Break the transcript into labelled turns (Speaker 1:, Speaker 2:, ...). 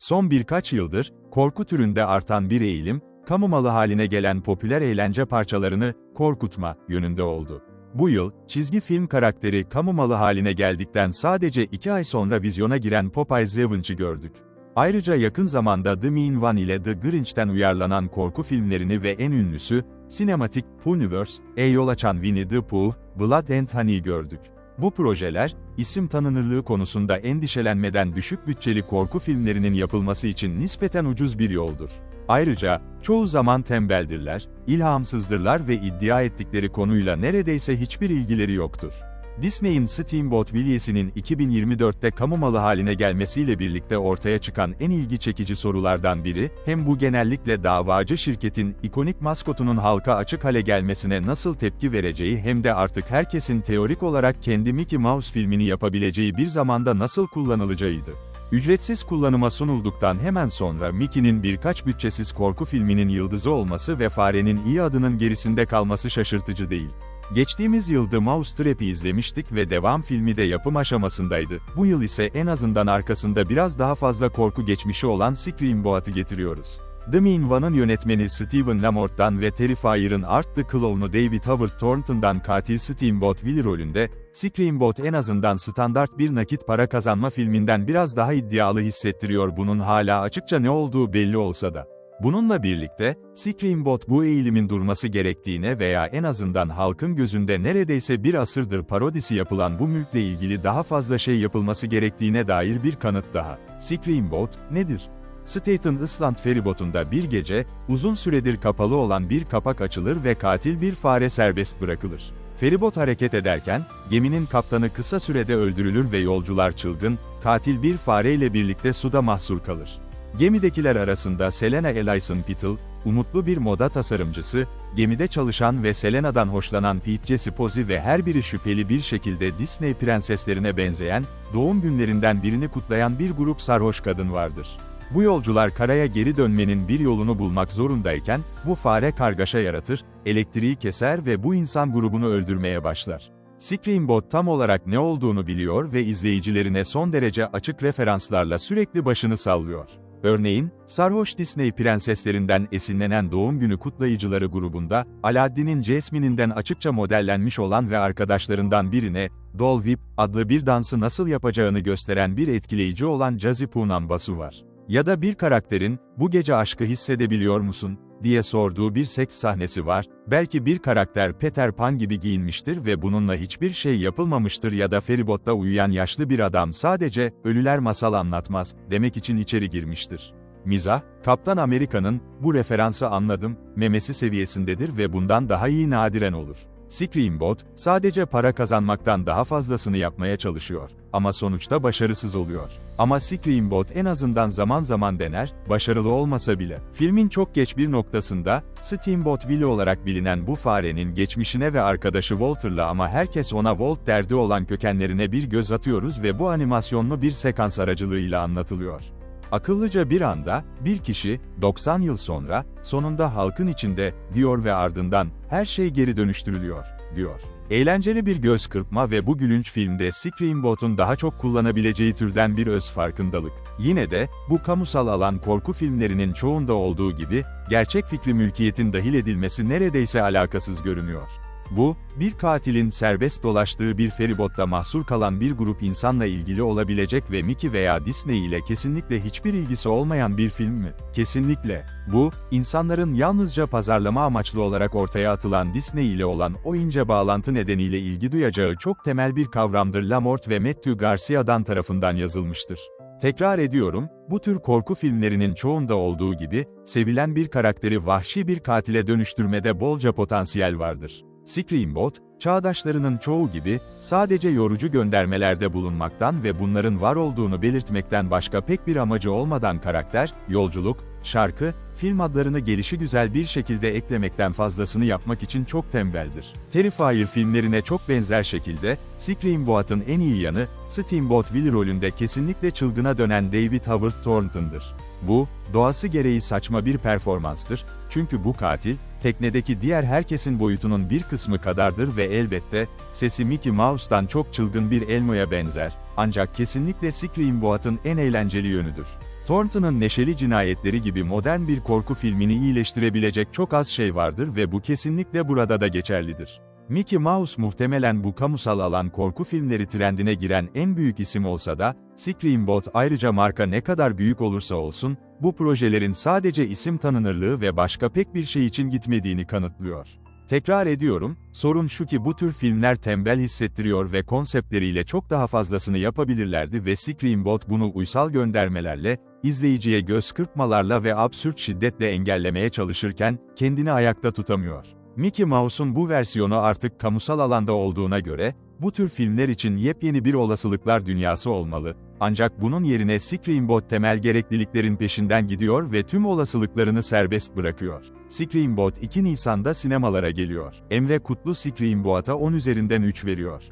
Speaker 1: Son birkaç yıldır, korku türünde artan bir eğilim, kamu malı haline gelen popüler eğlence parçalarını korkutma yönünde oldu. Bu yıl, çizgi film karakteri kamu malı haline geldikten sadece 2 ay sonra vizyona giren Popeyes Revanche'ı gördük. Ayrıca yakın zamanda The Mean One ile The Grinch'ten uyarlanan korku filmlerini ve en ünlüsü, sinematik Poohniverse'e yol açan Winnie the Pooh, Blood and Honey'i gördük. Bu projeler, isim tanınırlığı konusunda endişelenmeden düşük bütçeli korku filmlerinin yapılması için nispeten ucuz bir yoldur. Ayrıca, çoğu zaman tembeldirler, ilhamsızdırlar ve iddia ettikleri konuyla neredeyse hiçbir ilgileri yoktur. Disney'in Steamboat Willie'sinin 2024'te kamu malı haline gelmesiyle birlikte ortaya çıkan en ilgi çekici sorulardan biri, hem bu genellikle davacı şirketin ikonik maskotunun halka açık hale gelmesine nasıl tepki vereceği hem de artık herkesin teorik olarak kendi Mickey Mouse filmini yapabileceği bir zamanda nasıl kullanılacağıydı. Ücretsiz kullanıma sunulduktan hemen sonra Mickey'nin birkaç bütçesiz korku filminin yıldızı olması ve farenin iyi adının gerisinde kalması şaşırtıcı değil. Geçtiğimiz yıl The Mousetrap'i izlemiştik ve devam filmi de yapım aşamasındaydı. Bu yıl ise en azından arkasında biraz daha fazla korku geçmişi olan Screamboat'ı getiriyoruz. The Mean One'ın yönetmeni Stephen Lamort'tan ve Terrifier'ın Art the Clown'u David Howard Thornton'dan katil Steamboat Willie rolünde, Screamboat en azından standart bir nakit para kazanma filminden biraz daha iddialı hissettiriyor, bunun hala açıkça ne olduğu belli olsa da. Bununla birlikte, Screamboat bu eğilimin durması gerektiğine veya en azından halkın gözünde neredeyse bir asırdır parodisi yapılan bu mülkle ilgili daha fazla şey yapılması gerektiğine dair bir kanıt daha. Screamboat nedir? Staten Island feribotunda bir gece, uzun süredir kapalı olan bir kapak açılır ve katil bir fare serbest bırakılır. Feribot hareket ederken, geminin kaptanı kısa sürede öldürülür ve yolcular çılgın, katil bir fareyle birlikte suda mahsur kalır. Gemidekiler arasında Selena Ellison Pittle, umutlu bir moda tasarımcısı, gemide çalışan ve Selena'dan hoşlanan Pete Jesse Posey ve her biri şüpheli bir şekilde Disney prenseslerine benzeyen, doğum günlerinden birini kutlayan bir grup sarhoş kadın vardır. Bu yolcular karaya geri dönmenin bir yolunu bulmak zorundayken, bu fare kargaşa yaratır, elektriği keser ve bu insan grubunu öldürmeye başlar. Screamboat tam olarak ne olduğunu biliyor ve izleyicilerine son derece açık referanslarla sürekli başını sallıyor. Örneğin, sarhoş Disney prenseslerinden esinlenen doğum günü kutlayıcıları grubunda, Aladdin'in Jasmine'inden açıkça modellenmiş olan ve arkadaşlarından birine, Doll Whip adlı bir dansı nasıl yapacağını gösteren bir etkileyici olan Jazzy Punambası var. Ya da bir karakterin, "Bu gece aşkı hissedebiliyor musun?" diye sorduğu bir seks sahnesi var, belki bir karakter Peter Pan gibi giyinmiştir ve bununla hiçbir şey yapılmamıştır ya da feribotta uyuyan yaşlı bir adam sadece, "Ölüler masal anlatmaz," demek için içeri girmiştir. Mizah, Kaptan Amerika'nın, "Bu referansı anladım," memesi seviyesindedir ve bundan daha iyi nadiren olur. Screamboat, sadece para kazanmaktan daha fazlasını yapmaya çalışıyor. Ama sonuçta başarısız oluyor. Ama Screamboat en azından zaman zaman dener, başarılı olmasa bile. Filmin çok geç bir noktasında, Steamboat Willie olarak bilinen bu farenin geçmişine ve arkadaşı Walter'la ama herkes ona Walt derdi olan kökenlerine bir göz atıyoruz ve bu animasyonlu bir sekans aracılığıyla anlatılıyor. Akıllıca bir anda, bir kişi, 90 yıl sonra, sonunda halkın içinde, diyor ve ardından, her şey geri dönüştürülüyor, diyor. Eğlenceli bir göz kırpma ve bu gülünç filmde Screamboat'un daha çok kullanabileceği türden bir öz farkındalık. Yine de, bu kamusal alan korku filmlerinin çoğunda olduğu gibi, gerçek fikri mülkiyetin dahil edilmesi neredeyse alakasız görünüyor. Bu, bir katilin serbest dolaştığı bir feribotta mahsur kalan bir grup insanla ilgili olabilecek ve Mickey veya Disney ile kesinlikle hiçbir ilgisi olmayan bir film mi? Kesinlikle. Bu, insanların yalnızca pazarlama amaçlı olarak ortaya atılan Disney ile olan o ince bağlantı nedeniyle ilgi duyacağı çok temel bir kavramdır. Lamort ve Matthew Garcia'dan tarafından yazılmıştır. Tekrar ediyorum, bu tür korku filmlerinin çoğunda olduğu gibi, sevilen bir karakteri vahşi bir katile dönüştürmede bolca potansiyel vardır. Screamboat, çağdaşlarının çoğu gibi, sadece yorucu göndermelerde bulunmaktan ve bunların var olduğunu belirtmekten başka pek bir amacı olmadan karakter, yolculuk, şarkı, film adlarını gelişigüzel bir şekilde eklemekten fazlasını yapmak için çok tembeldir. Terrifier filmlerine çok benzer şekilde, Screamboat'ın en iyi yanı, Steamboat Willie rolünde kesinlikle çılgına dönen David Howard Thornton'dır. Bu, doğası gereği saçma bir performanstır, çünkü bu katil, teknedeki diğer herkesin boyutunun bir kısmı kadardır ve elbette, sesi Mickey Mouse'dan çok çılgın bir Elmo'ya benzer, ancak kesinlikle Screamboat'ın en eğlenceli yönüdür. Thornton'ın Neşeli Cinayetleri gibi modern bir korku filmini iyileştirebilecek çok az şey vardır ve bu kesinlikle burada da geçerlidir. Mickey Mouse muhtemelen bu kamusal alan korku filmleri trendine giren en büyük isim olsa da, Screambot ayrıca marka ne kadar büyük olursa olsun, bu projelerin sadece isim tanınırlığı ve başka pek bir şey için gitmediğini kanıtlıyor. Tekrar ediyorum, sorun şu ki bu tür filmler tembel hissettiriyor ve konseptleriyle çok daha fazlasını yapabilirlerdi ve Screambot bunu uysal göndermelerle, izleyiciye göz kırpmalarla ve absürt şiddetle engellemeye çalışırken, kendini ayakta tutamıyor. Mickey Mouse'un bu versiyonu artık kamusal alanda olduğuna göre, bu tür filmler için yepyeni bir olasılıklar dünyası olmalı, ancak bunun yerine Screambot temel gerekliliklerin peşinden gidiyor ve tüm olasılıklarını serbest bırakıyor. Screambot 2 Nisan'da sinemalara geliyor. Emre Kutlu Screambot'a 10 üzerinden 3 veriyor.